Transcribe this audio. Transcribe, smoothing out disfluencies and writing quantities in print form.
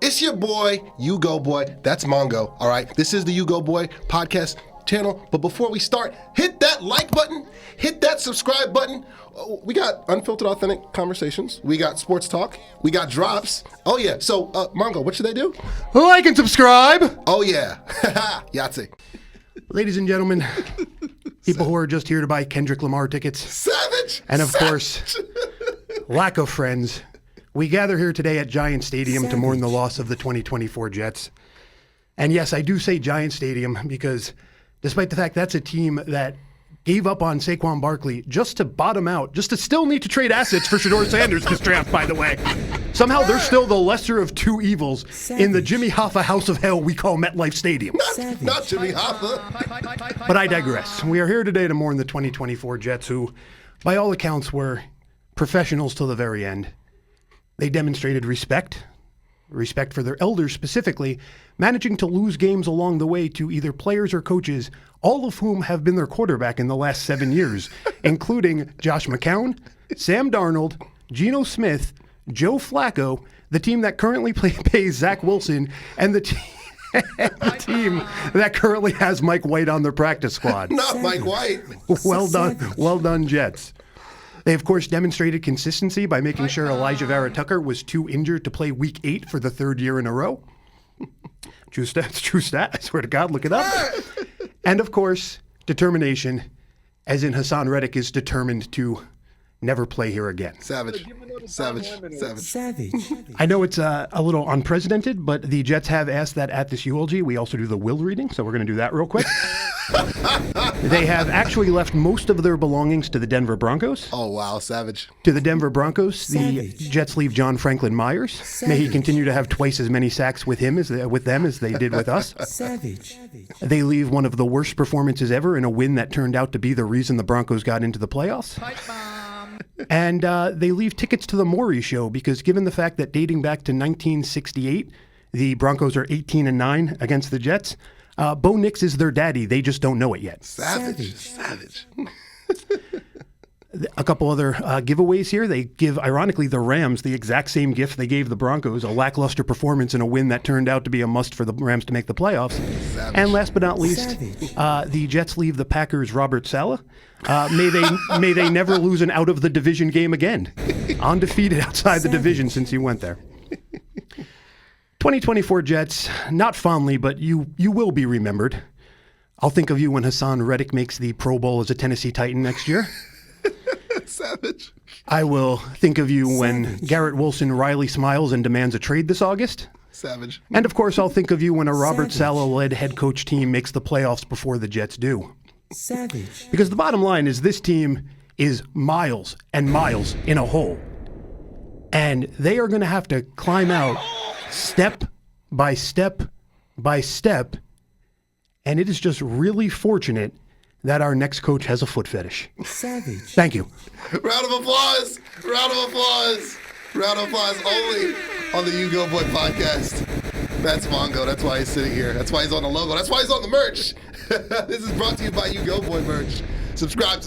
It's your boy, You Go Boy. That's Mongo, all right? This is the You Go Boy podcast channel. But before we start, hit that like button, hit that subscribe button. We got unfiltered, authentic conversations. We got sports talk. We got drops. Oh, yeah. So, Mongo, what should they do? Like and subscribe. Oh, yeah. Yahtzee. Ladies and gentlemen, people who are just here to buy Kendrick Lamar tickets. Savage. And, of course, lack of friends. We gather here today at Giant Stadium to mourn the loss of the 2024 Jets. And yes, I do say Giant Stadium because despite the fact that's a team that gave up on Saquon Barkley just to bottom out, just to still need to trade assets for Shedeur Sanders this draft, by the way. Somehow they're still the lesser of two evils in the Jimmy Hoffa house of hell we call MetLife Stadium. Not Jimmy Hoffa. But I digress. We are here today to mourn the 2024 Jets who, by all accounts, were professionals till the very end. They demonstrated respect for their elders specifically, managing to lose games along the way to either players or coaches, all of whom have been their quarterback in the last 7 years, including Josh McCown, Sam Darnold, Geno Smith, Joe Flacco, the team that currently pays Zach Wilson, and the team that currently has Mike White on their practice squad. Not Mike White. Well done, Jets. They, of course, demonstrated consistency by making sure Elijah Vera Tucker was too injured to play Week 8 for the third year in a row. True stat. I swear to God, look it up. And, of course, determination, as in Hassan Reddick is determined to never play here again. Savage. I know it's a little unprecedented, but the Jets have asked that at this eulogy we also do the will reading, so we're going to do that real quick. They have actually left most of their belongings to the Denver Broncos. Oh, wow. Savage. To the Denver Broncos, the Jets leave John Franklin Myers. May he continue to have twice as many sacks with them as they did with us. Savage. They leave one of the worst performances ever in a win that turned out to be the reason the Broncos got into the playoffs. And they leave tickets to the Maury Show because given the fact that dating back to 1968, the Broncos are 18-9 against the Jets, Bo Nix is their daddy. They just don't know it yet. Savage. A couple other giveaways here. They give, ironically, the Rams the exact same gift they gave the Broncos, a lackluster performance in a win that turned out to be a must for the Rams to make the playoffs. Savage. And last but not least, the Jets leave the Packers Robert Saleh. May they never lose an out-of-the-division game again. Undefeated outside the division since he went there. 2024 Jets, not fondly, but you will be remembered. I'll think of you when Hassan Reddick makes the Pro Bowl as a Tennessee Titan next year. Savage. I will think of you when Garrett Wilson Riley smiles and demands a trade this August. Savage. And of course, I'll think of you when a Robert Saleh-led head coach team makes the playoffs before the Jets do. Savage. Because the bottom line is this team is miles and miles in a hole. And they are going to have to climb out step by step by step. And it is just really fortunate that our next coach has a foot fetish. Savage. Thank you. Round of applause. Only on the You Go Boy podcast. That's Mongo. That's why he's sitting here. That's why he's on the logo. That's why he's on the merch. This is brought to you by You Go Boy merch. Subscribe.